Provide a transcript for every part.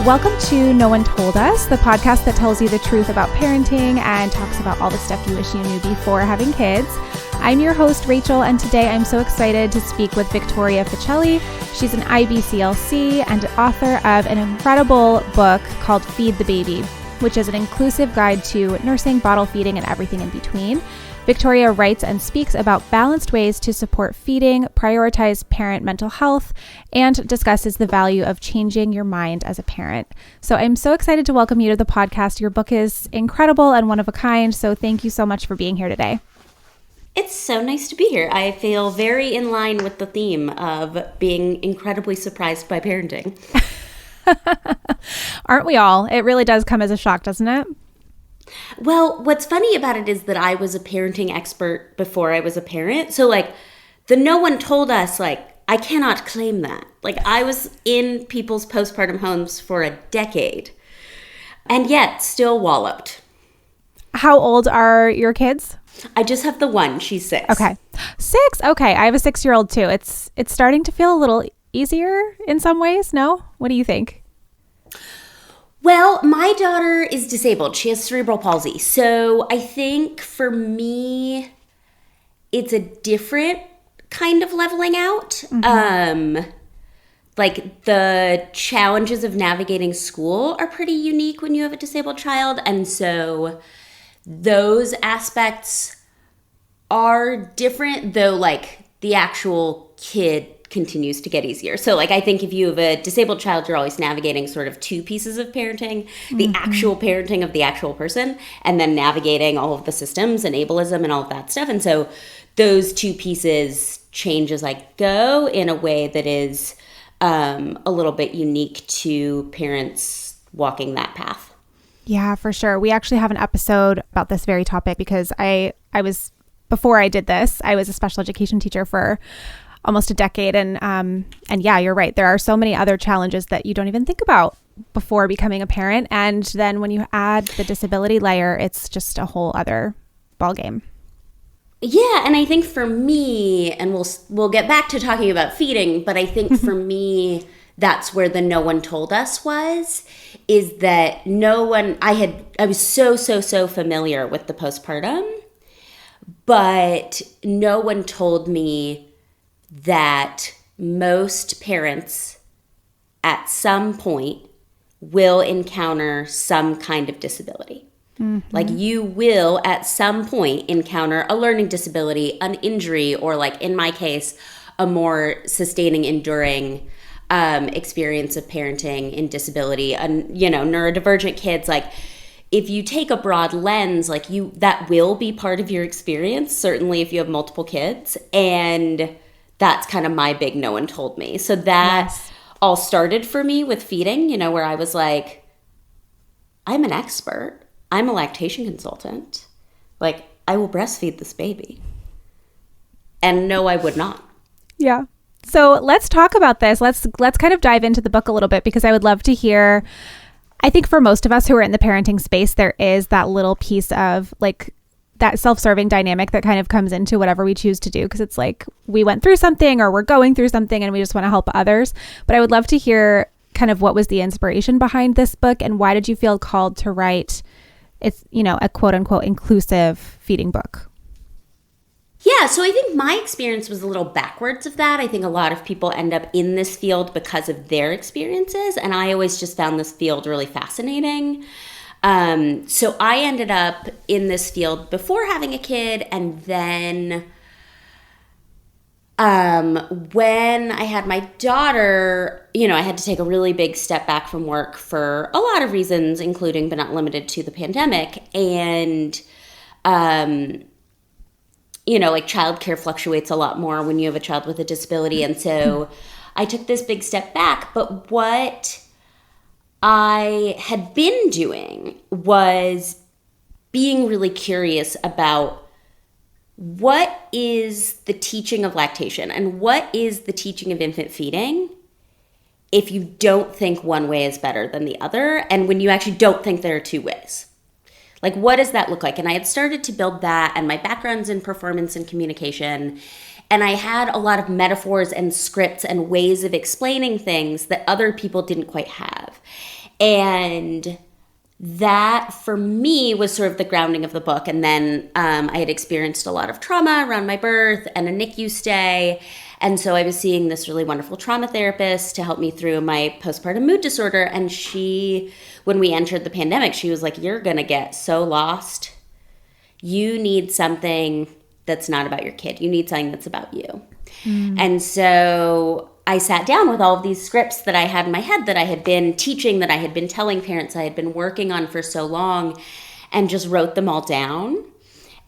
Welcome to No One Told Us, the podcast that tells you the truth about parenting and talks about all the stuff you wish you knew before having kids. I'm your host, Rachael, and today I'm so excited to speak with Victoria Facelli. She's an IBCLC and author of an incredible book called Feed the Baby, which is an inclusive guide to nursing, bottle feeding, and everything in between. Victoria writes and speaks about balanced ways to support feeding, prioritize parent mental health, and discusses the value of changing your mind as a parent. So I'm so excited to welcome you to the podcast. Your book is incredible and one of a kind, so thank you so much for being here today. It's so nice to be here. I feel very in line with the theme of being incredibly surprised by parenting. Aren't we all? It really does come as a shock, doesn't it? Well, what's funny about it is that I was a parenting expert before I was a parent. So, the no one told us, I cannot claim that. I was in people's postpartum homes for a decade and yet still walloped. How old are your kids? I just have the one. She's 6. Okay. 6? Okay. I have a 6-year-old too. It's starting to feel a little easier in some ways, no? What do you think? Well, my daughter is disabled. She has cerebral palsy. So I think for me, it's a different kind of leveling out. Mm-hmm. The challenges of navigating school are pretty unique when you have a disabled child. And so those aspects are different, though, the actual kid continues to get easier. So I think if you have a disabled child, you're always navigating sort of two pieces of parenting, the actual parenting of the actual person, and then navigating all of the systems and ableism and all of that stuff. And so those two pieces change as I go in a way that is a little bit unique to parents walking that path. Yeah, for sure. We actually have an episode about this very topic because I was, before I did this, I was a special education teacher for almost a decade. And yeah, you're right. There are so many other challenges that you don't even think about before becoming a parent. And then when you add the disability layer, it's just a whole other ballgame. Yeah. And I think for me, and we'll get back to talking about feeding, but I think for me, that's where the no one told us is that I was so familiar with the postpartum, but no one told me that most parents at some point will encounter some kind of disability. Mm-hmm. You will at some point encounter a learning disability, an injury, or in my case, a more sustaining, enduring experience of parenting in disability. And, neurodivergent kids, if you take a broad lens, that will be part of your experience, certainly if you have multiple kids. And that's kind of my big no one told me. So that all started for me with feeding, where I was like, I'm an expert. I'm a lactation consultant. I will breastfeed this baby. And no, I would not. Yeah. So let's talk about this. Let's kind of dive into the book a little bit because I would love to hear, I think for most of us who are in the parenting space, there is that little piece of that self-serving dynamic that kind of comes into whatever we choose to do because it's we went through something or we're going through something and we just want to help others. But I would love to hear kind of what was the inspiration behind this book and why did you feel called to write a quote unquote inclusive feeding book? Yeah, so I think my experience was a little backwards of that. I think a lot of people end up in this field because of their experiences, and I always just found this field really fascinating. So I ended up in this field before having a kid, and then when I had my daughter, I had to take a really big step back from work for a lot of reasons, including but not limited to the pandemic. And, childcare fluctuates a lot more when you have a child with a disability. And so I took this big step back. But what I had been doing was being really curious about what is the teaching of lactation and what is the teaching of infant feeding if you don't think one way is better than the other and when you actually don't think there are two ways. What does that look like? And I had started to build that, and my background's in performance and communication. And I had a lot of metaphors and scripts and ways of explaining things that other people didn't quite have. And that for me was sort of the grounding of the book. And then I had experienced a lot of trauma around my birth and a NICU stay. And so I was seeing this really wonderful trauma therapist to help me through my postpartum mood disorder. And she, when we entered the pandemic, she was like, you're going to get so lost. You need something that's not about your kid. You need something that's about you. And so I sat down with all of these scripts that I had in my head that I had been teaching, that I had been telling parents I had been working on for so long, and just wrote them all down.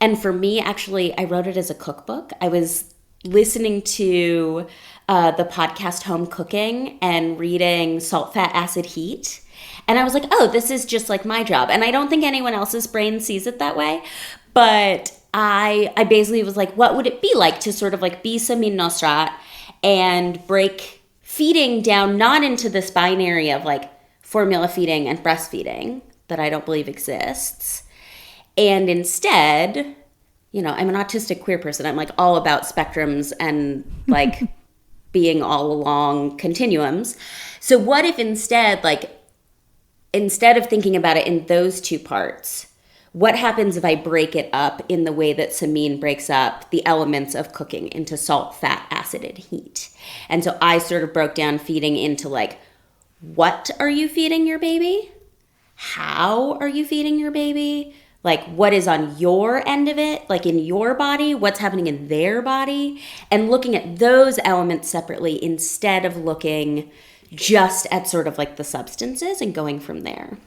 And for me, actually, I wrote it as a cookbook. I was listening to the podcast Home Cooking and reading Salt, Fat, Acid, Heat. And I was like, oh, this is just like my job. And I don't think anyone else's brain sees it that way. But I basically was like, what would it be like to sort of like be Samin Nosrat and break feeding down not into this binary of like formula feeding and breastfeeding that I don't believe exists. And instead, you know, I'm an autistic queer person. I'm like all about spectrums and like being all along continuums. So what if instead of thinking about it in those two parts, what happens if I break it up in the way that Samin breaks up the elements of cooking into salt, fat, acid, and heat? And so I sort of broke down feeding into like, what are you feeding your baby? How are you feeding your baby? Like, what is on your end of it, like in your body, what's happening in their body, and looking at those elements separately instead of looking just at sort of like the substances and going from there.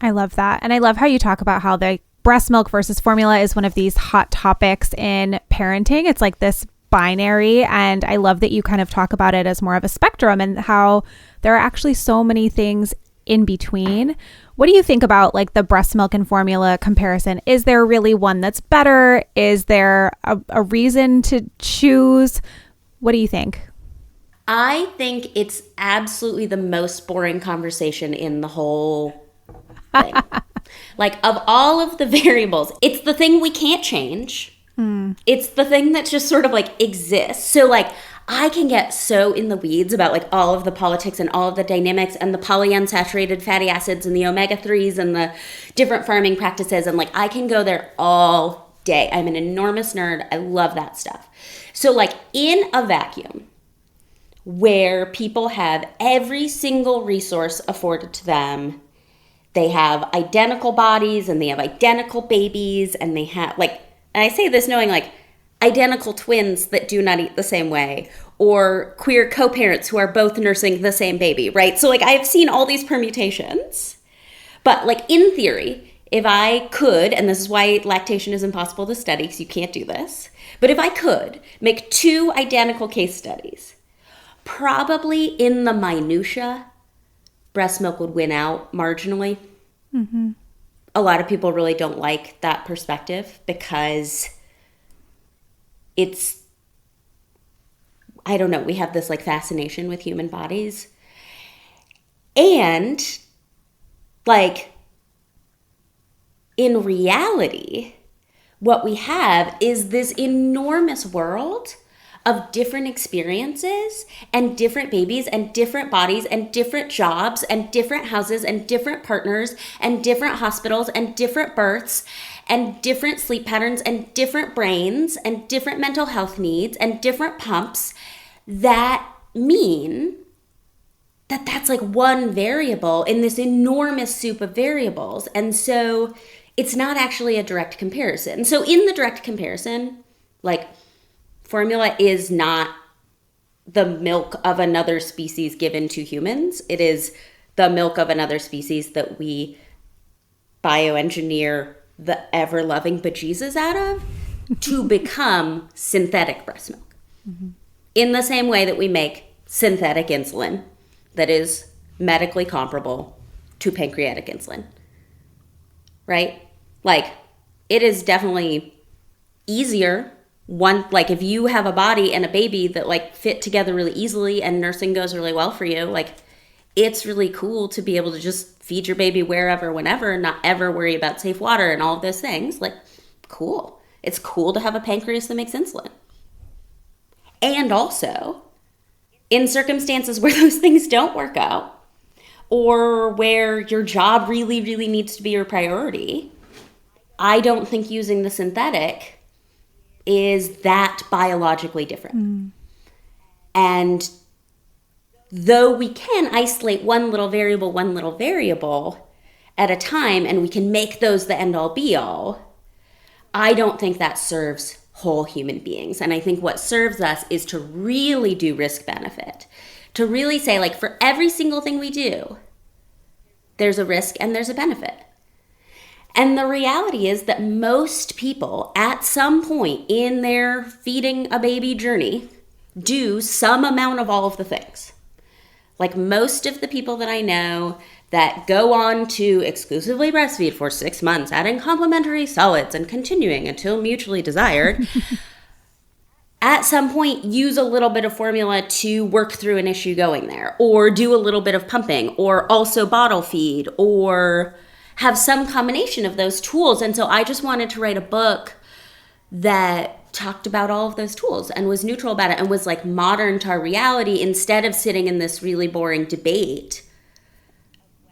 I love that. And I love how you talk about how the breast milk versus formula is one of these hot topics in parenting. It's like this binary. And I love that you kind of talk about it as more of a spectrum and how there are actually so many things in between. What do you think about like the breast milk and formula comparison? Is there really one that's better? Is there a reason to choose? What do you think? I think it's absolutely the most boring conversation in the whole thing. Like, of all of the variables, it's the thing we can't change. It's the thing that just sort of like exists. So like I can get so in the weeds about like all of the politics and all of the dynamics and the polyunsaturated fatty acids and the omega-3s and the different farming practices. And like I can go there all day. I'm an enormous nerd. I love that stuff. So like in a vacuum where people have every single resource afforded to them, they have identical bodies and they have identical babies and they have like, and I say this knowing like identical twins that do not eat the same way or queer co-parents who are both nursing the same baby, right? So like I've seen all these permutations, but like in theory, if I could, and this is why lactation is impossible to study because you can't do this, but if I could make two identical case studies, probably in the minutia, breast milk would win out marginally. Mm-hmm. A lot of people really don't like that perspective because it's, I don't know, we have this like fascination with human bodies. And like in reality, what we have is this enormous world of different experiences and different babies and different bodies and different jobs and different houses and different partners and different hospitals and different births and different sleep patterns and different brains and different mental health needs and different pumps that mean that that's like one variable in this enormous soup of variables. And so it's not actually a direct comparison. So in the direct comparison, like formula is not the milk of another species given to humans. It is the milk of another species that we bioengineer the ever-loving bejesus out of to become synthetic breast milk. Mm-hmm. In the same way that we make synthetic insulin that is medically comparable to pancreatic insulin, right? Like, it is definitely easier. One, like if you have a body and a baby that like fit together really easily and nursing goes really well for you, like it's really cool to be able to just feed your baby wherever, whenever, and not ever worry about safe water and all of those things. Like, cool. It's cool to have a pancreas that makes insulin. And also, in circumstances where those things don't work out, or where your job really, really needs to be your priority, I don't think using the synthetic is that biologically different. And though we can isolate one little variable at a time, and we can make those the end all be all, I don't think that serves whole human beings. And I think what serves us is to really do risk benefit, to really say, like, for every single thing we do, there's a risk and there's a benefit. And the reality is that most people at some point in their feeding a baby journey do some amount of all of the things. Like most of the people that I know that go on to exclusively breastfeed for 6 months, adding complementary solids and continuing until mutually desired, at some point use a little bit of formula to work through an issue going there, or do a little bit of pumping, or also bottle feed, or have some combination of those tools. And so I just wanted to write a book that talked about all of those tools and was neutral about it and was like modern to our reality, instead of sitting in this really boring debate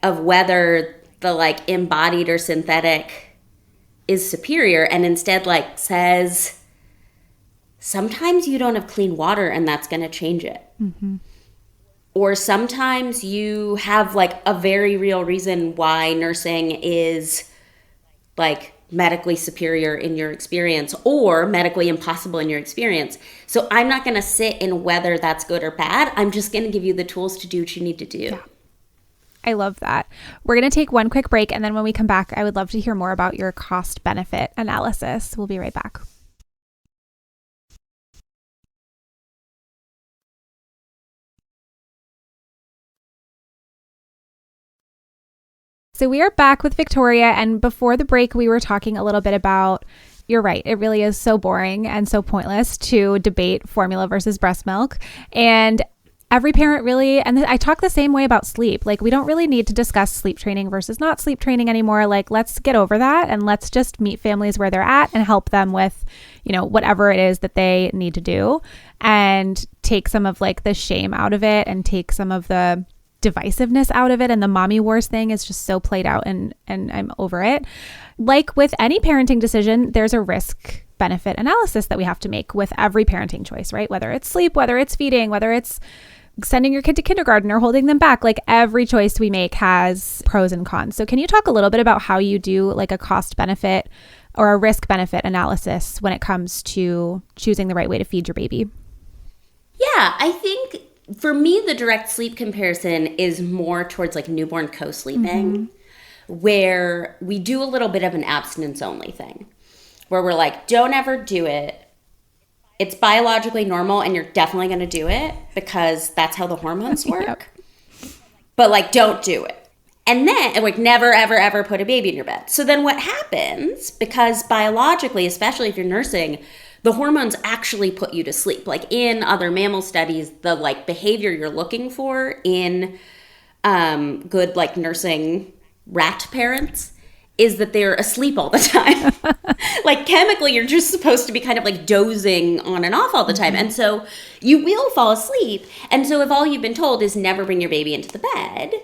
of whether the like embodied or synthetic is superior, and instead like says, sometimes you don't have clean water and that's going to change it. Or sometimes you have like a very real reason why nursing is like medically superior in your experience or medically impossible in your experience. So I'm not going to sit in whether that's good or bad. I'm just going to give you the tools to do what you need to do. Yeah. I love that. We're going to take one quick break, and then when we come back, I would love to hear more about your cost benefit analysis. We'll be right back. So we are back with Victoria, and before the break, we were talking a little bit about, you're right, it really is so boring and so pointless to debate formula versus breast milk. And every parent really, and I talk the same way about sleep. Like, we don't really need to discuss sleep training versus not sleep training anymore. Like, let's get over that and let's just meet families where they're at and help them with, you know, whatever it is that they need to do, and take some of like the shame out of it and take some of the divisiveness out of it. And the mommy wars thing is just so played out, and I'm over it. Like with any parenting decision, there's a risk benefit analysis that we have to make with every parenting choice, right? Whether it's sleep, whether it's feeding, whether it's sending your kid to kindergarten or holding them back, like every choice we make has pros and cons. So can you talk a little bit about how you do like a cost benefit or a risk benefit analysis when it comes to choosing the right way to feed your baby? Yeah, I think for me, the direct sleep comparison is more towards like newborn co-sleeping, where we do a little bit of an abstinence only thing, where we're like, don't ever do it. It's biologically normal and you're definitely going to do it because that's how the hormones work. Yep. But like, don't do it. And then like never, ever, ever put a baby in your bed. So then what happens, because biologically, especially if you're nursing, the hormones actually put you to sleep. Like in other mammal studies, the like behavior you're looking for in good like nursing rat parents is that they're asleep all the time. Like chemically, you're just supposed to be kind of like dozing on and off all the time. And so you will fall asleep. And so if all you've been told is never bring your baby into the bed,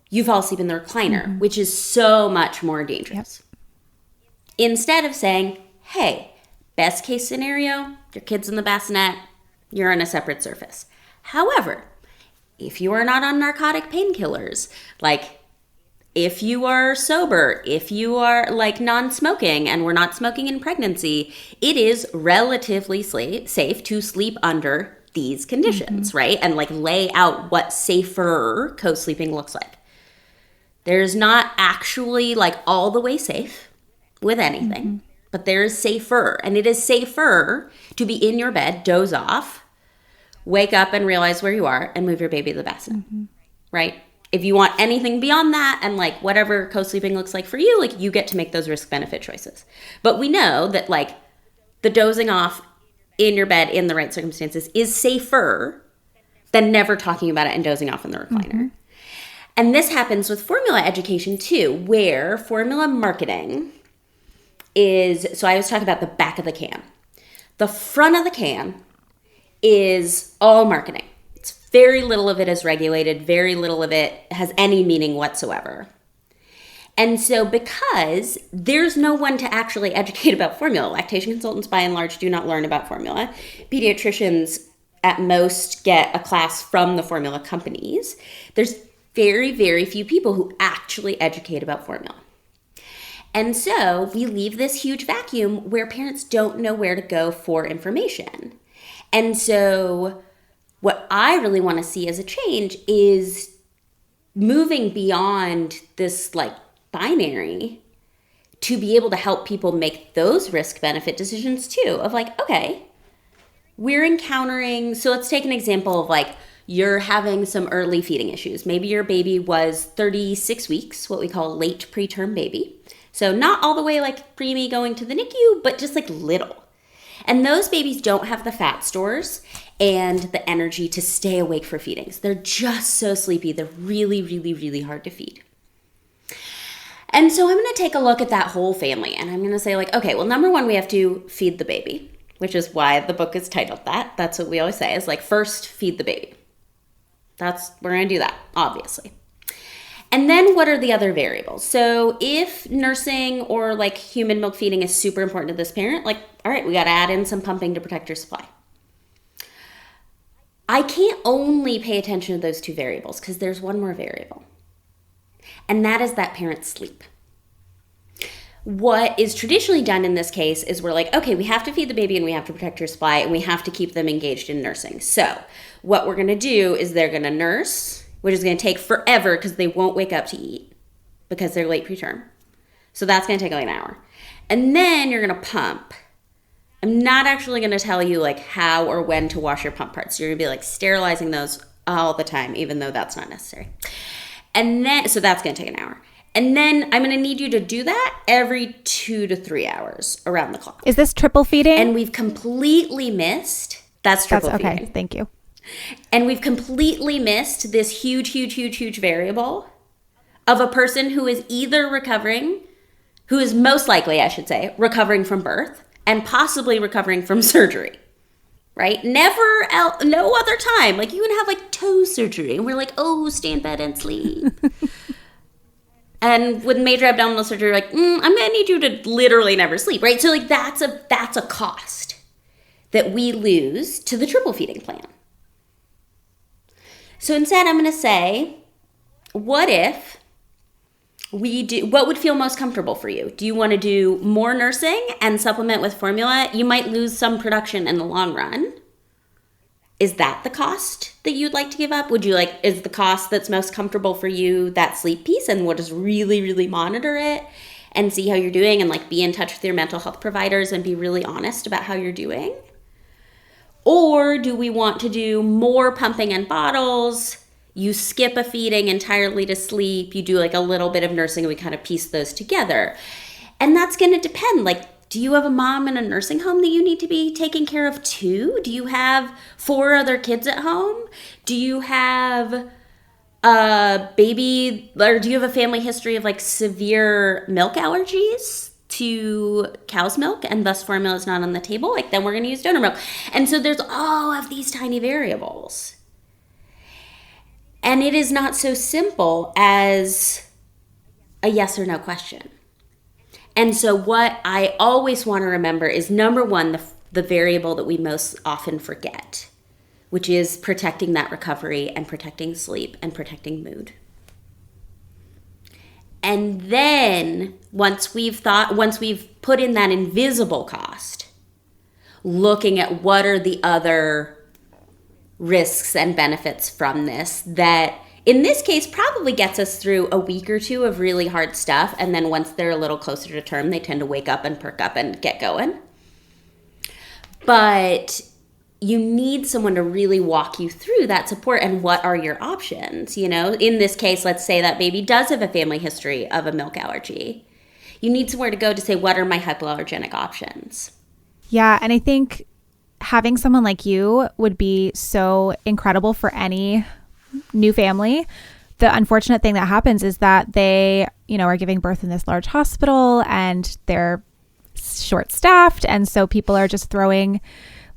you fall asleep in the recliner, which is so much more dangerous. Yep. Instead of saying, hey, best case scenario, your kid's in the bassinet, you're on a separate surface. However, if you are not on narcotic painkillers, like if you are sober, if you are like non-smoking and we're not smoking in pregnancy, it is relatively safe to sleep under these conditions, right? And like lay out what safer co-sleeping looks like. There's not actually like all the way safe with anything. But there is safer, and it is safer to be in your bed, doze off, wake up and realize where you are, and move your baby to the bassinet, right? If you want anything beyond that, and like whatever co-sleeping looks like for you, like you get to make those risk-benefit choices. But we know that like the dozing off in your bed in the right circumstances is safer than never talking about it and dozing off in the recliner. And this happens with formula education too, where formula marketing is, so I always talk about the back of the can. The front of the can is all marketing. It's Very little of it is regulated. Very little of it has any meaning whatsoever. And so because there's no one to actually educate about formula, lactation consultants by and large do not learn about formula. Pediatricians at most get a class from the formula companies. There's very, very few people who actually educate about formula. And so we leave this huge vacuum where parents don't know where to go for information. And so what I really want to see as a change is moving beyond this like binary to be able to help people make those risk benefit decisions too, of like, okay, we're encountering, so let's take an example of like, you're having some early feeding issues. Maybe your baby was 36 weeks, what we call late preterm baby. So not all the way like preemie going to the NICU, but just like little. And those babies don't have the fat stores and the energy to stay awake for feedings. They're just so sleepy. They're really, really, really hard to feed. And so I'm going to take a look at that whole family and I'm going to say like, okay, well, number one, we have to feed the baby, which is why the book is titled that. That's what we always say is like, first feed the baby. We're going to do that, obviously. And then what are the other variables? So if nursing or like human milk feeding is super important to this parent, like, all right, we got to add in some pumping to protect your supply. I can't only pay attention to those two variables because there's one more variable. And that is that parent's sleep. What is traditionally done in this case is we're like, okay, we have to feed the baby and we have to protect your supply and we have to keep them engaged in nursing. So what we're going to do is they're going to nurse, which is going to take forever because they won't wake up to eat because they're late preterm. So that's going to take like an hour. And then you're going to pump. I'm not actually going to tell you like how or when to wash your pump parts. You're going to be like sterilizing those all the time, even though that's not necessary. And then, so that's going to take an hour. And then I'm going to need you to do that every 2 to 3 hours around the clock. Is this triple feeding? And we've completely missed, that's triple feeding. Okay, thank you. And we've completely missed this huge, huge, huge, huge variable of a person who is either recovering, who is most likely, I should say, recovering from birth and possibly recovering from surgery. Right? No other time. Like you can have like toe surgery and we're like, oh, stay in bed and sleep. And with major abdominal surgery, like, I'm going to need you to literally never sleep, right? So like that's a cost that we lose to the triple feeding plan. So instead I'm going to say, what if what would feel most comfortable for you? Do you want to do more nursing and supplement with formula? You might lose some production in the long run. Is that the cost that you'd like to give up? Is the cost that's most comfortable for you that sleep piece and we'll just really, really monitor it and see how you're doing and like be in touch with your mental health providers and be really honest about how you're doing? Or do we want to do more pumping and bottles? You skip a feeding entirely to sleep. You do like a little bit of nursing and we kind of piece those together. And that's going to depend. Like, do you have a mom in a nursing home that you need to be taking care of too? Do you have 4 other kids at home? Do you have a baby, or do you have a family history of like severe milk allergies to cow's milk and thus formula is not on the table? Like then we're going to use donor milk. And so there's all of these tiny variables. And it is not so simple as a yes or no question. And so what I always want to remember is number one, the variable that we most often forget, which is protecting that recovery and protecting sleep and protecting mood. And then once we've put in that invisible cost, looking at what are the other risks and benefits from this that in this case probably gets us through a week or two of really hard stuff. And then once they're a little closer to term, they tend to wake up and perk up and get going. But you need someone to really walk you through that support and what are your options. You know, in this case, let's say that baby does have a family history of a milk allergy. You need somewhere to go to say, what are my hypoallergenic options? Yeah, and I think having someone like you would be so incredible for any new family. The unfortunate thing that happens is that they, are giving birth in this large hospital and they're short-staffed. And so people are just throwing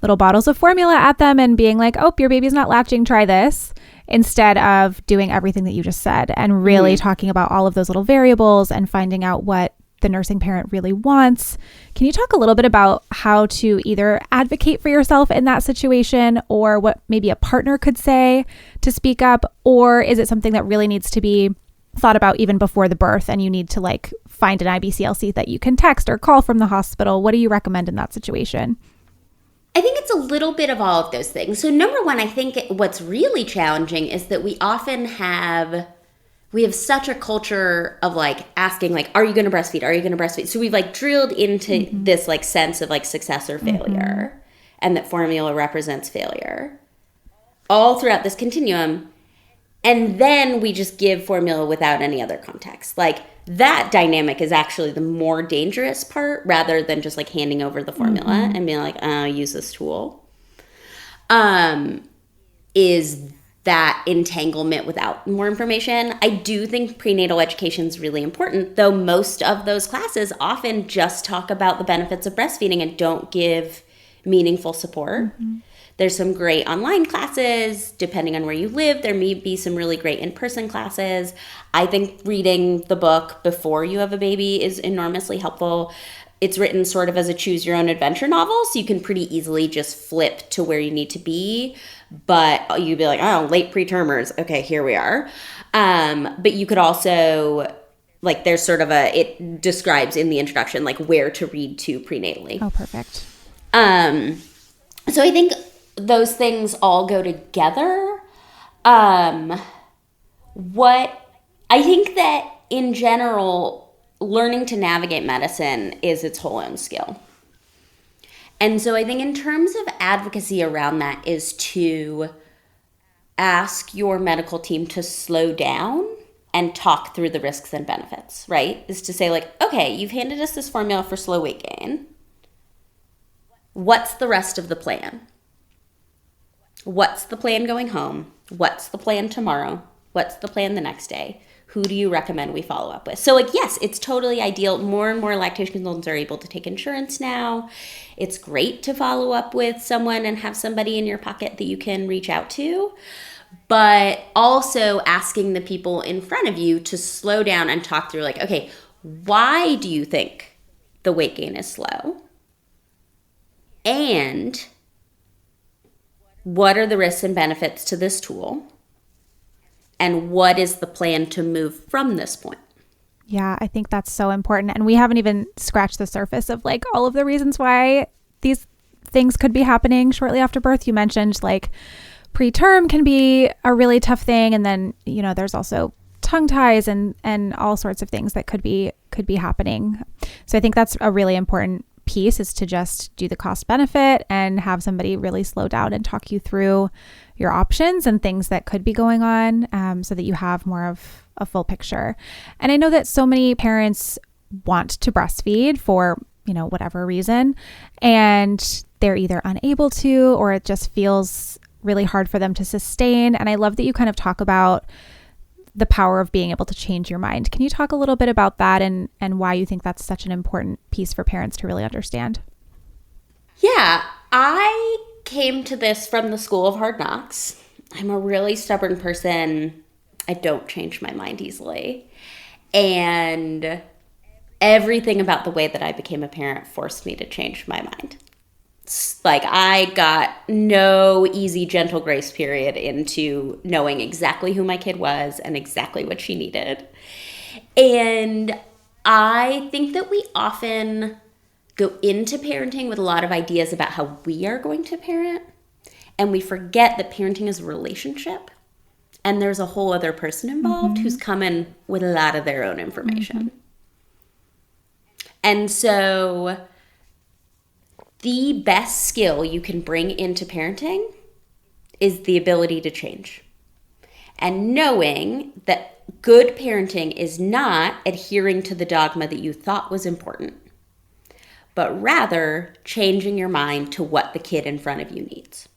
little bottles of formula at them and being like, oh, your baby's not latching, try this, instead of doing everything that you just said and really talking about all of those little variables and finding out what the nursing parent really wants. Can you talk a little bit about how to either advocate for yourself in that situation, or what maybe a partner could say to speak up? Or is it something that really needs to be thought about even before the birth and you need to like find an IBCLC that you can text or call from the hospital? What do you recommend in that situation? I think it's a little bit of all of those things. So number one, I think what's really challenging is that we have such a culture of like asking like, are you going to breastfeed? Are you going to breastfeed? So we've like drilled into this like sense of like success or failure, and that formula represents failure all throughout this continuum. And then we just give formula without any other context. Like that dynamic is actually the more dangerous part, rather than just like handing over the formula and being like, oh, use this tool. Is that entanglement without more information. I do think prenatal education is really important, though most of those classes often just talk about the benefits of breastfeeding and don't give meaningful support. There's some great online classes. Depending on where you live, there may be some really great in-person classes. I think reading the book before you have a baby is enormously helpful. It's written sort of as a choose-your-own-adventure novel, so you can pretty easily just flip to where you need to be. But you'd be like, oh, late pretermers. Okay, here we are. But you could also, like, there's sort of it describes in the introduction, like, where to read to prenatally. Oh, perfect. So I think those things all go together. I think that in general, learning to navigate medicine is its whole own skill. And so I think in terms of advocacy around that is to ask your medical team to slow down and talk through the risks and benefits, right? Is to say like, okay, you've handed us this formula for slow weight gain. What's the rest of the plan? What's the plan going home? What's the plan tomorrow? What's the plan the next day? Who do you recommend we follow up with? So like, yes, it's totally ideal. More and more lactation consultants are able to take insurance now. It's great to follow up with someone and have somebody in your pocket that you can reach out to. But also asking the people in front of you to slow down and talk through like, okay, why do you think the weight gain is slow? And what are the risks and benefits to this tool? And what is the plan to move from this point? Yeah, I think that's so important. And we haven't even scratched the surface of like all of the reasons why these things could be happening shortly after birth. You mentioned like preterm can be a really tough thing. And then, you know, there's also tongue ties and all sorts of things that could be happening. So I think that's a really important piece, is to just do the cost benefit and have somebody really slow down and talk you through your options and things that could be going on, so that you have more of a full picture. And I know that so many parents want to breastfeed for, you know, whatever reason, and they're either unable to, or it just feels really hard for them to sustain. And I love that you kind of talk about the power of being able to change your mind. Can you talk a little bit about that and why you think that's such an important piece for parents to really understand? Yeah, I came to this from the School of Hard Knocks. I'm a really stubborn person. I don't change my mind easily. And everything about the way that I became a parent forced me to change my mind. Like, I got no easy, gentle grace period into knowing exactly who my kid was and exactly what she needed. And I think that we often go into parenting with a lot of ideas about how we are going to parent, and we forget that parenting is a relationship, and there's a whole other person involved who's coming with a lot of their own information. And so the best skill you can bring into parenting is the ability to change. And knowing that good parenting is not adhering to the dogma that you thought was important, but rather changing your mind to what the kid in front of you needs.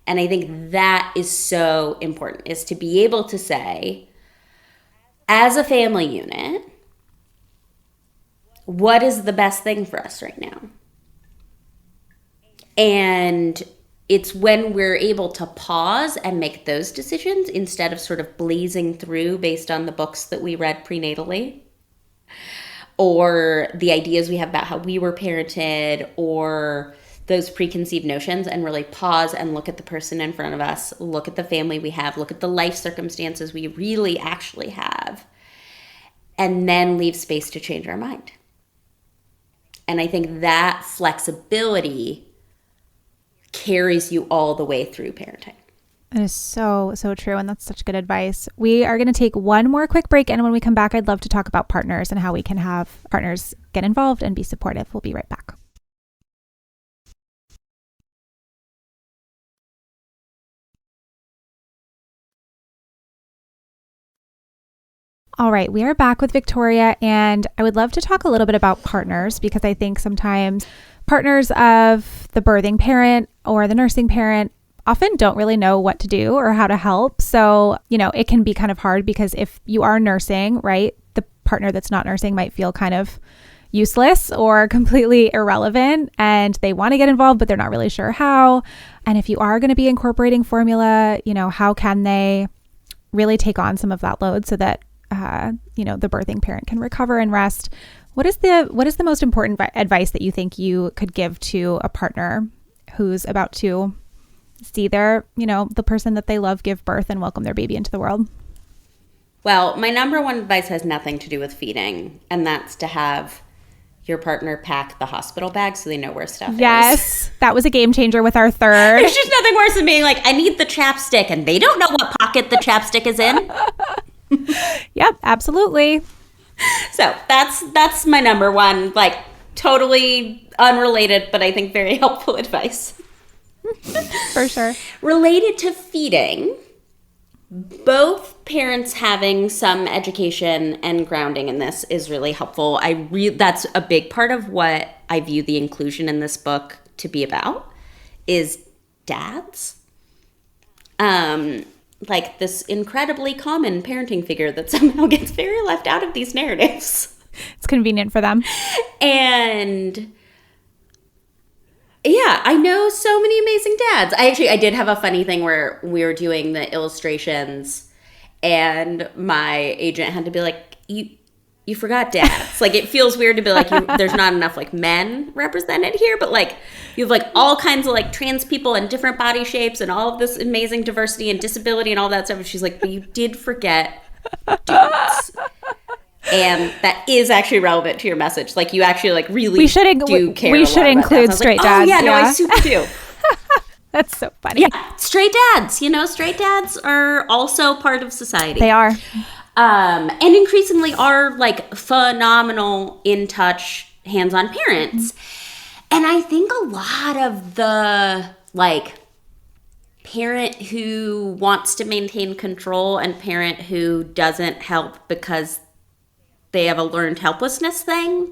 And I think that is so important, is to be able to say, as a family unit, what is the best thing for us right now? And it's when we're able to pause and make those decisions instead of sort of blazing through based on the books that we read prenatally or the ideas we have about how we were parented or those preconceived notions, and really pause and look at the person in front of us, look at the family we have, look at the life circumstances we really actually have, and then leave space to change our mind. And I think that flexibility carries you all the way through parenting. That is so, so true. And that's such good advice. We are going to take one more quick break. And when we come back, I'd love to talk about partners and how we can have partners get involved and be supportive. We'll be right back. All right, we are back with Victoria, and I would love to talk a little bit about partners because I think sometimes partners of the birthing parent or the nursing parent often don't really know what to do or how to help. So, it can be kind of hard because if you are nursing, right, the partner that's not nursing might feel kind of useless or completely irrelevant, and they want to get involved, but they're not really sure how. And if you are going to be incorporating formula, how can they really take on some of that load so that the birthing parent can recover and rest? What is the most important advice that you think you could give to a partner who's about to see their, the person that they love give birth and welcome their baby into the world? Well, my number one advice has nothing to do with feeding, and that's to have your partner pack the hospital bag so they know where stuff is. Yes, that was a game changer with our third. There's just nothing worse than being like, I need the chapstick, and they don't know what pocket the chapstick is in. Yep, absolutely. So that's my number one, like totally unrelated, but I think very helpful advice. For sure. Related to feeding, both parents having some education and grounding in this is really helpful. That's a big part of what I view the inclusion in this book to be about, is dads. Like this incredibly common parenting figure that somehow gets very left out of these narratives. It's convenient for them. And yeah, I know so many amazing dads. I did have a funny thing where we were doing the illustrations and my agent had to be like, you forgot dads. Like, it feels weird to be like, there's not enough like men represented here, but like you have like all kinds of like trans people and different body shapes and all of this amazing diversity and disability and all that stuff. And she's like, but you did forget dudes. And that is actually relevant to your message. Like, you actually like really do care. We should include straight dads. Oh yeah, no, I super do. That's so funny. Yeah, straight dads. Straight dads are also part of society. They are. And increasingly are like phenomenal, in touch, hands-on parents. And I think a lot of the like parent who wants to maintain control and parent who doesn't help because they have a learned helplessness thing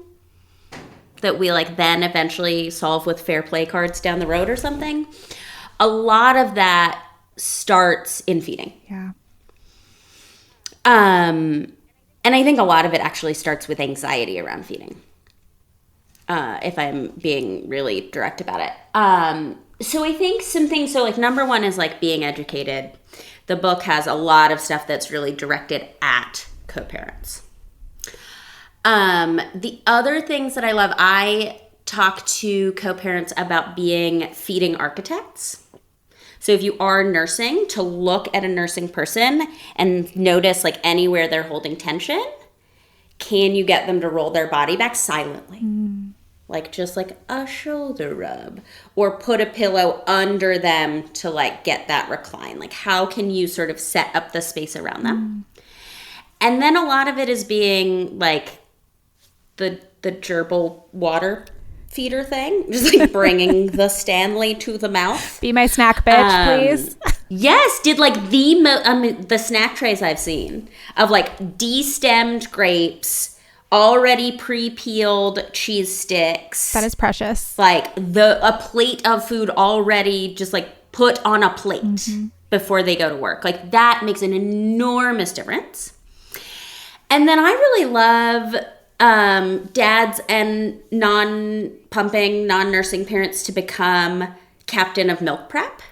that we like then eventually solve with fair play cards down the road or something. A lot of that starts in feeding. Yeah. And I think a lot of it actually starts with anxiety around feeding, if I'm being really direct about it. So I think some things, so like number one is like being educated. The book has a lot of stuff that's really directed at co-parents. The other things that I love, I talk to co-parents about being feeding architects. So if you are nursing, to look at a nursing person and notice like anywhere they're holding tension, can you get them to roll their body back silently? Like just like a shoulder rub, or put a pillow under them to like get that recline. Like how can you sort of set up the space around them? And then a lot of it is being like the gerbil water feeder thing, just like bringing the Stanley to the mouth. Be my snack bitch, please. Yes, did like the snack trays I've seen of like de-stemmed grapes, already pre-peeled cheese sticks. That is precious. Like a plate of food already just like put on a plate before they go to work. Like that makes an enormous difference. And then I really love dads and non-pumping, non-nursing parents to become captain of milk prep.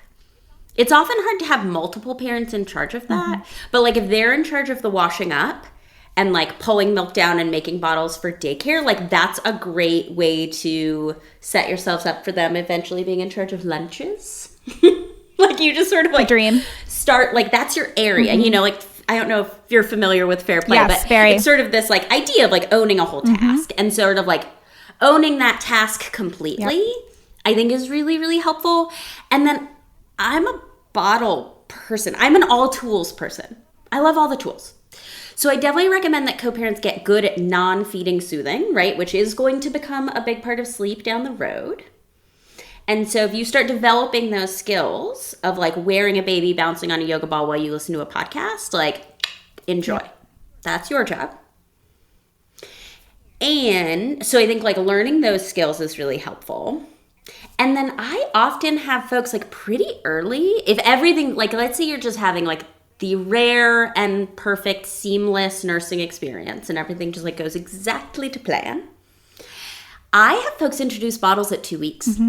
It's often hard to have multiple parents in charge of that, but like if they're in charge of the washing up and like pulling milk down and making bottles for daycare, like that's a great way to set yourselves up for them eventually being in charge of lunches. Like you just sort of like dream start, like that's your area, you know, like I don't know if you're familiar with fair play, but it's sort of this like idea of like owning a whole task and sort of like owning that task completely, I think is really, really helpful. And then I'm a bottle person. I'm an all tools person. I love all the tools. So I definitely recommend that co-parents get good at non-feeding soothing, right? Which is going to become a big part of sleep down the road. And so if you start developing those skills of like wearing a baby, bouncing on a yoga ball while you listen to a podcast, like enjoy. That's your job. And so I think like learning those skills is really helpful. And then I often have folks like pretty early, if everything, like let's say you're just having like the rare and perfect seamless nursing experience and everything just like goes exactly to plan. I have folks introduce bottles at 2 weeks.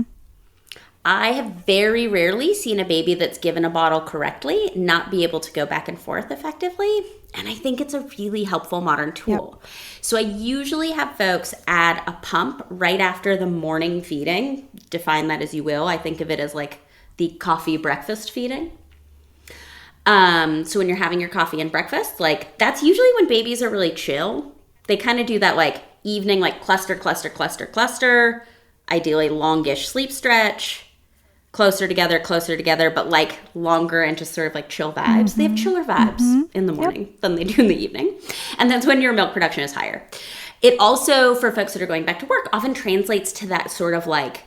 I have very rarely seen a baby that's given a bottle correctly not be able to go back and forth effectively. And I think it's a really helpful modern tool. So I usually have folks add a pump right after the morning feeding. Define that as you will. I think of it as like the coffee breakfast feeding. So when you're having your coffee and breakfast, like that's usually when babies are really chill. They kind of do that like evening, like cluster, ideally longish sleep stretch. Closer together, but like longer and just sort of like chill vibes. They have chiller vibes in the morning than they do in the evening. And that's when your milk production is higher. It also, for folks that are going back to work, often translates to that sort of like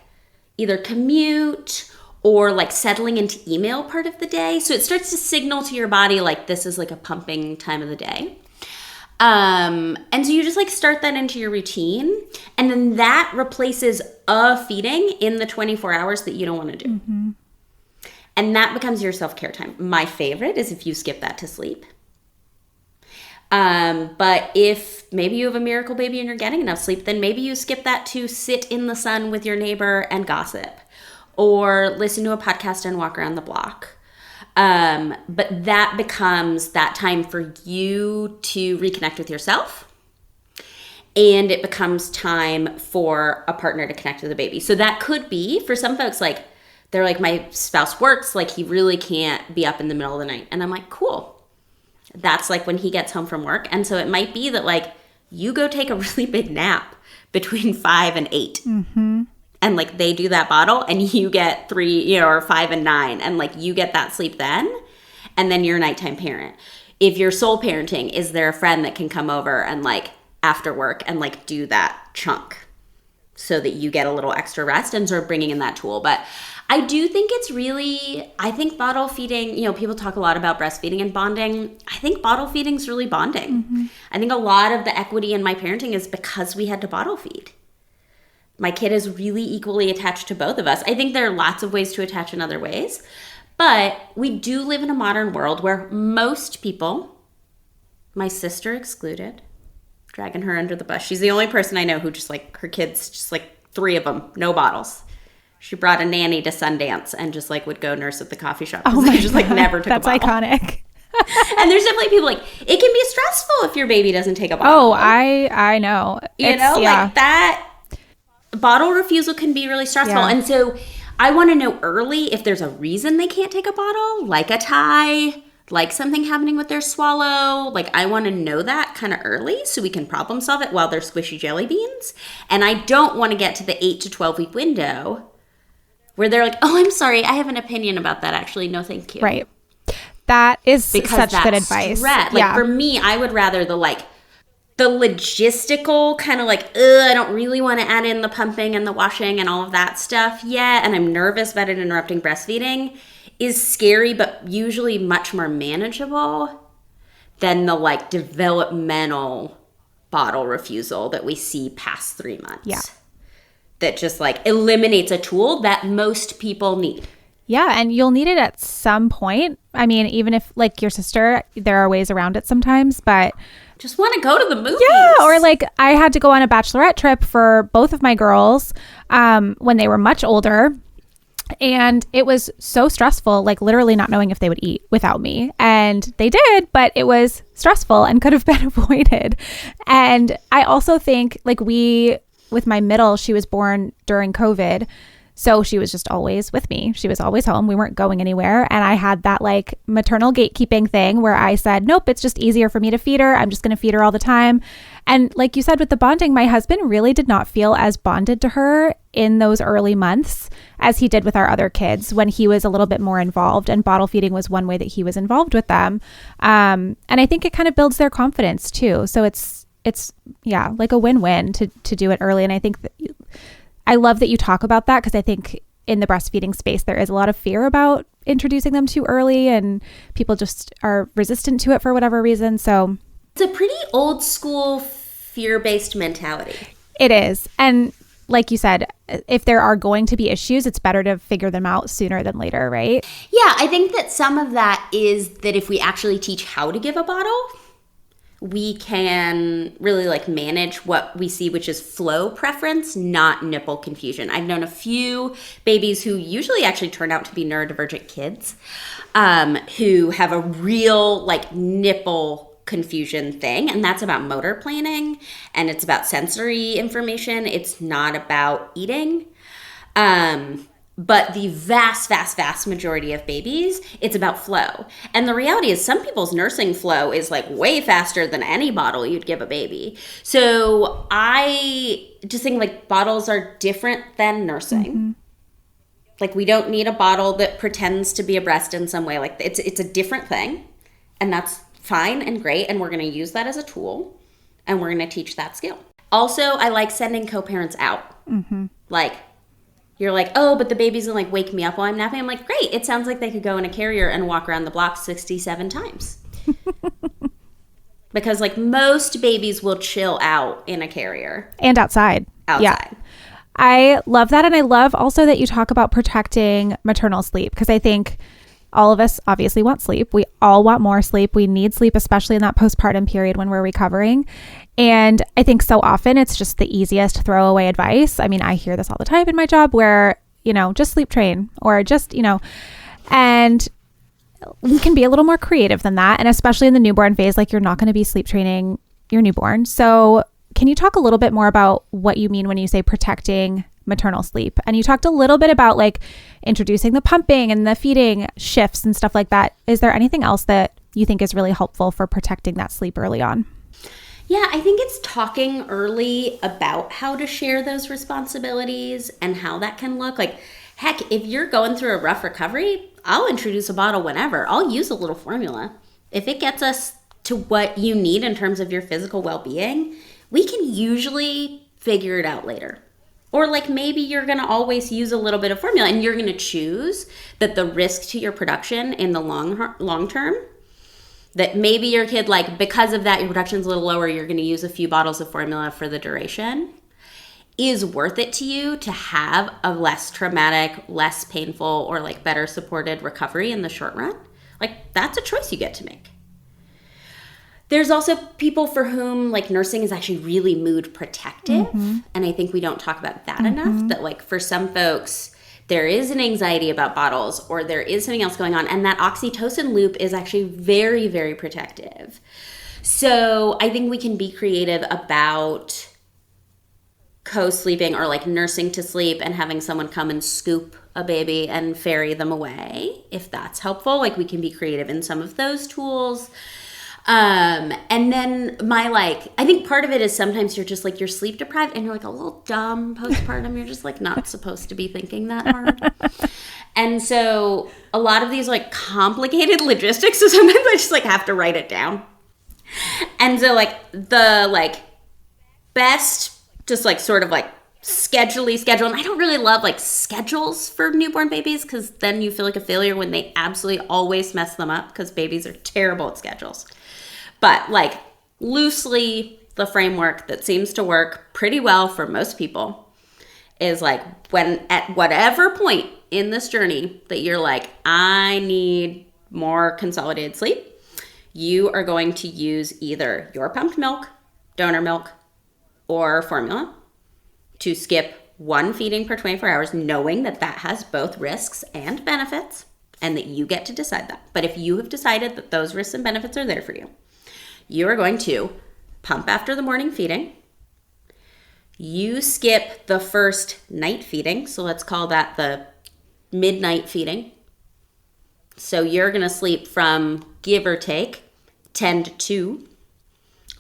either commute or like settling into email part of the day. So it starts to signal to your body like this is like a pumping time of the day. And so you just like start that into your routine, and then that replaces a feeding in the 24 hours that you don't want to do. And that becomes your self-care time. My favorite is if you skip that to sleep. But if maybe you have a miracle baby and you're getting enough sleep, then maybe you skip that to sit in the sun with your neighbor and gossip, or listen to a podcast and walk around the block. But that becomes that time for you to reconnect with yourself. And it becomes time for a partner to connect with the baby. So that could be, for some folks, like, they're like, my spouse works, like, he really can't be up in the middle of the night. And I'm like, cool. That's like when he gets home from work. And so it might be that, like, you go take a really big nap between 5 and 8. And like they do that bottle and you get 3, or 5 and 9, and like you get that sleep then, and then you're a nighttime parent. If you're sole parenting, is there a friend that can come over and like after work and like do that chunk so that you get a little extra rest and sort of bringing in that tool? But I do think it's really, I think bottle feeding, people talk a lot about breastfeeding and bonding. I think bottle feeding is really bonding. I think a lot of the equity in my parenting is because we had to bottle feed. My kid is really equally attached to both of us. I think there are lots of ways to attach in other ways, but we do live in a modern world where most people, my sister excluded, dragging her under the bus. She's the only person I know who just like, her kids, just like 3 of them, no bottles. She brought a nanny to Sundance and just like would go nurse at the coffee shop. Oh my just like never took a bottle. That's iconic. And there's definitely people like, it can be stressful if your baby doesn't take a bottle. Oh, I know. Like that. Bottle refusal can be really stressful. And so I want to know early if there's a reason they can't take a bottle, like a tie, like something happening with their swallow. Like I want to know that kind of early so we can problem solve it while they're squishy jelly beans. And I don't want to get to the 8 to 12 week window where they're like, oh, I'm sorry, I have an opinion about that actually. No, thank you. Right. That is because such good advice. Like for me, I would rather the logistical kind of like, I don't really want to add in the pumping and the washing and all of that stuff yet, and I'm nervous about it interrupting breastfeeding, is scary, but usually much more manageable than the like developmental bottle refusal that we see past 3 months. That just like eliminates a tool that most people need. Yeah, and you'll need it at some point. I mean, even if like your sister, there are ways around it sometimes, but just want to go to the movies. Yeah, or like I had to go on a bachelorette trip for both of my girls when they were much older. And it was so stressful, like literally not knowing if they would eat without me. And they did, but it was stressful and could have been avoided. And I also think like with my middle, she was born during COVID. So she was just always with me. She was always home. We weren't going anywhere. And I had that like maternal gatekeeping thing where I said, nope, it's just easier for me to feed her. I'm just going to feed her all the time. And like you said with the bonding, my husband really did not feel as bonded to her in those early months as he did with our other kids when he was a little bit more involved. And bottle feeding was one way that he was involved with them. And I think it kind of builds their confidence too. So it's yeah, like a win-win to do it early. And I think that I love that you talk about that because I think in the breastfeeding space, there is a lot of fear about introducing them too early and people just are resistant to it for whatever reason. So it's a pretty old school fear-based mentality. It is. And like you said, if there are going to be issues, it's better to figure them out sooner than later, right? Yeah, I think that some of that is that if we actually teach how to give a bottle, we can really like manage what we see, which is flow preference, not nipple confusion. I've known a few babies who usually actually turn out to be neurodivergent kids who have a real like nipple confusion thing. And that's about motor planning and it's about sensory information. It's not about eating. But the vast, vast, vast majority of babies, it's about flow. And the reality is some people's nursing flow is like way faster than any bottle you'd give a baby. So I just think like bottles are different than nursing. Mm-hmm. Like we don't need a bottle that pretends to be a breast in some way. Like it's a different thing. And that's fine and great. And we're going to use that as a tool. And we're going to teach that skill. Also, I like sending co-parents out. Mm-hmm. Like, you're like, oh, but the baby's gonna like wake me up while I'm napping. I'm like, great. It sounds like they could go in a carrier and walk around the block 67 times. Because like most babies will chill out in a carrier. And outside. Yeah. I love that. And I love also that you talk about protecting maternal sleep because I think all of us obviously want sleep. We all want more sleep. We need sleep, especially in that postpartum period when we're recovering. And I think so often it's just the easiest throwaway advice. I mean, I hear this all the time in my job where, just sleep train or just, and we can be a little more creative than that. And especially in the newborn phase, like you're not going to be sleep training your newborn. So can you talk a little bit more about what you mean when you say protecting maternal sleep? And you talked a little bit about like introducing the pumping and the feeding shifts and stuff like that. Is there anything else that you think is really helpful for protecting that sleep early on? Yeah, I think it's talking early about how to share those responsibilities and how that can look. Like, heck, if you're going through a rough recovery, I'll introduce a bottle whenever. I'll use a little formula. If it gets us to what you need in terms of your physical well-being, we can usually figure it out later. Or like maybe you're going to always use a little bit of formula and you're going to choose that the risk to your production in the long term, that maybe your kid, like because of that, your production's a little lower, you're going to use a few bottles of formula for the duration, is worth it to you to have a less traumatic, less painful, or like better supported recovery in the short run. Like that's a choice you get to make. There's also people for whom like nursing is actually really mood protective. Mm-hmm. And I think we don't talk about that enough, that like for some folks, there is an anxiety about bottles or there is something else going on. And that oxytocin loop is actually very, very protective. So I think we can be creative about co-sleeping or like nursing to sleep and having someone come and scoop a baby and ferry them away. If that's helpful, like we can be creative in some of those tools. And then I think part of it is sometimes you're just like, you're sleep deprived and you're like a little dumb postpartum. You're just like not supposed to be thinking that hard. And so a lot of these like complicated logistics, so sometimes I just like have to write it down. And so like the like best, just like sort of like schedule. And I don't really love like schedules for newborn babies because then you feel like a failure when they absolutely always mess them up because babies are terrible at schedules. But like loosely, the framework that seems to work pretty well for most people is like when at whatever point in this journey that you're like, I need more consolidated sleep, you are going to use either your pumped milk, donor milk, or formula to skip one feeding per 24 hours, knowing that that has both risks and benefits and that you get to decide that. But if you have decided that those risks and benefits are there for you, you are going to pump after the morning feeding. You skip the first night feeding, so let's call that the midnight feeding. So you're going to sleep from, give or take, 10 to 2.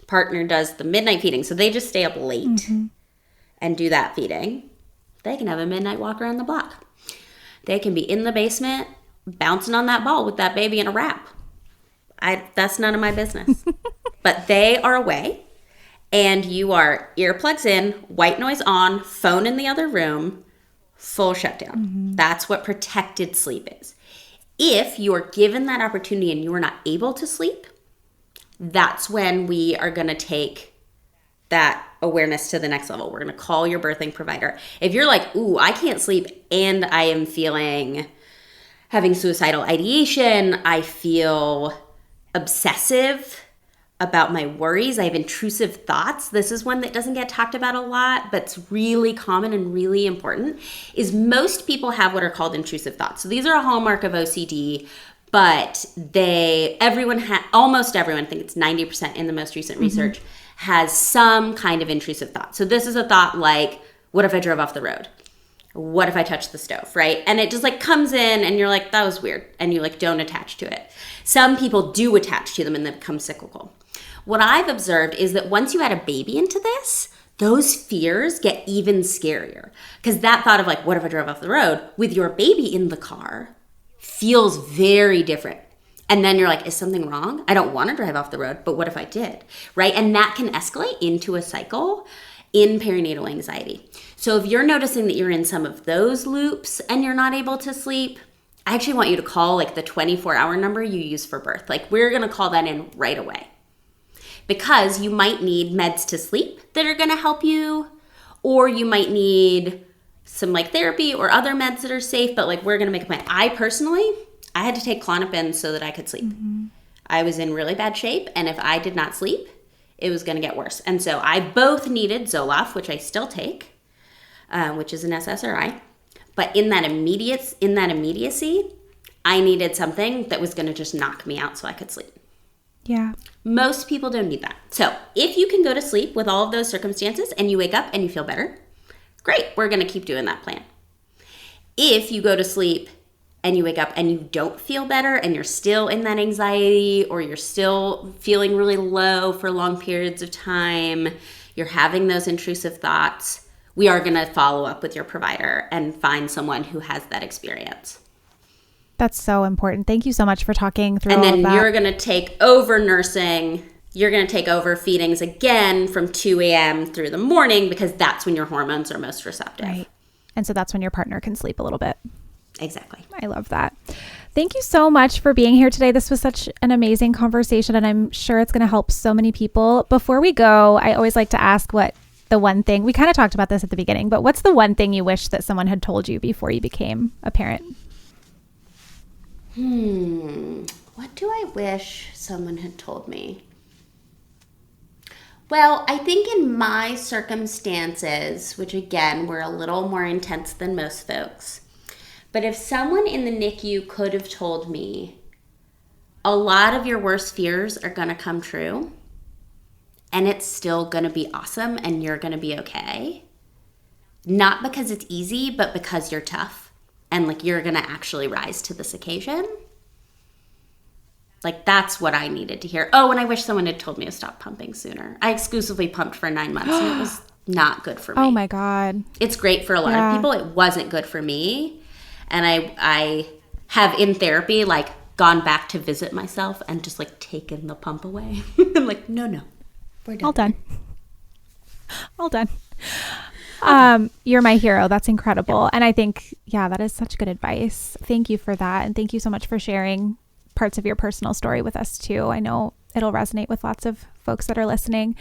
Partner does the midnight feeding, so they just stay up late and do that feeding. They can have a midnight walk around the block. They can be in the basement bouncing on that ball with that baby in a wrap. That's none of my business. But they are away, and you are earplugs in, white noise on, phone in the other room, full shutdown. That's what protected sleep is. If you are given that opportunity and you are not able to sleep, that's when we are going to take that awareness to the next level. We're going to call your birthing provider. If you're like, ooh, I can't sleep and I am having suicidal ideation, I feel obsessive about my worries, I have intrusive thoughts. This is one that doesn't get talked about a lot, but it's really common and really important, is most people have what are called intrusive thoughts. So these are a hallmark of OCD, but almost everyone, I think it's 90% in the most recent research, has some kind of intrusive thought. So this is a thought like, what if I drove off the road? What if I touched the stove, right? And it just like comes in and you're like, that was weird. And you like don't attach to it. Some people do attach to them and they become cyclical. What I've observed is that once you add a baby into this, those fears get even scarier. Because that thought of like, what if I drove off the road with your baby in the car feels very different. And then you're like, is something wrong? I don't want to drive off the road, but what if I did, right? And that can escalate into a cycle in perinatal anxiety. So if you're noticing that you're in some of those loops and you're not able to sleep, I actually want you to call like the 24-hour number you use for birth. Like we're going to call that in right away. Because you might need meds to sleep that are going to help you, or you might need some like therapy or other meds that are safe, but like we're going to make a plan. I had to take Klonopin so that I could sleep. I was in really bad shape, and if I did not sleep, it was going to get worse. And so I both needed Zoloft, which I still take, which is an SSRI. But in that immediacy, I needed something that was going to just knock me out so I could sleep. Yeah. Most people don't need that. So if you can go to sleep with all of those circumstances and you wake up and you feel better, great. We're going to keep doing that plan. If you go to sleep and you wake up and you don't feel better and you're still in that anxiety, or you're still feeling really low for long periods of time, you're having those intrusive thoughts, we are going to follow up with your provider and find someone who has that experience. That's so important. Thank you so much for talking through all of that. And then you're going to take over nursing. You're going to take over feedings again from 2 a.m. through the morning, because that's when your hormones are most receptive. Right. And so that's when your partner can sleep a little bit. Exactly. I love that. Thank you so much for being here today. This was such an amazing conversation, and I'm sure it's going to help so many people. Before we go, I always like to ask what the one thing, we kind of talked about this at the beginning, but what's the one thing you wish that someone had told you before you became a parent? What do I wish someone had told me? Well, I think in my circumstances, which again, were a little more intense than most folks, but if someone in the NICU could have told me, a lot of your worst fears are going to come true, and it's still going to be awesome, and you're going to be okay. Not because it's easy, but because you're tough. And like you're going to actually rise to this occasion. Like that's what I needed to hear. Oh, and I wish someone had told me to stop pumping sooner. I exclusively pumped for 9 months and it was not good for me. Oh my God. It's great for a lot of people. It wasn't good for me. And I have in therapy like gone back to visit myself and just like taken the pump away. I'm like, no, we're done. All done. You're my hero. That's incredible. And I think, that is such good advice. Thank you for that. And thank you so much for sharing parts of your personal story with us too. I know it'll resonate with lots of folks that are listening.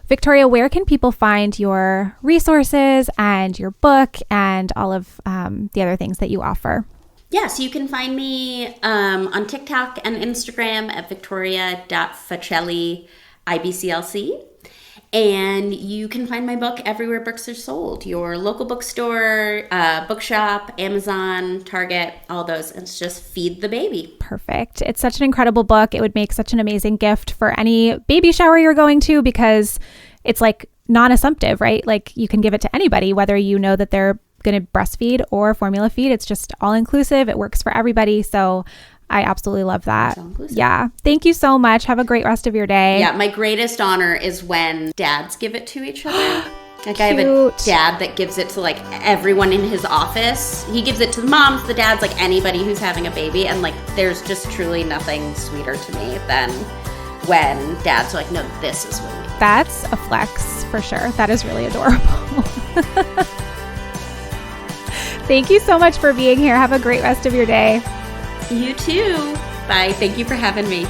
Victoria, where can people find your resources and your book and all of the other things that you offer? Yes, you can find me on TikTok and Instagram at Victoria.Facelli IBCLC. And you can find my book everywhere books are sold. Your local bookstore, bookshop, Amazon, Target, all those. It's just Feed the Baby. Perfect. It's such an incredible book. It would make such an amazing gift for any baby shower you're going to, because it's like non-assumptive, right? Like you can give it to anybody, whether you know that they're going to breastfeed or formula feed. It's just all inclusive. It works for everybody. So I absolutely love that. Yeah. Thank you so much. Have a great rest of your day. Yeah. My greatest honor is when dads give it to each other. Like I have a dad that gives it to like everyone in his office. He gives it to the moms, the dads, like anybody who's having a baby. And like there's just truly nothing sweeter to me than when dads are like, no, this is what we do. That's a flex for sure. That is really adorable. Thank you so much for being here. Have a great rest of your day. You too. Bye. Thank you for having me.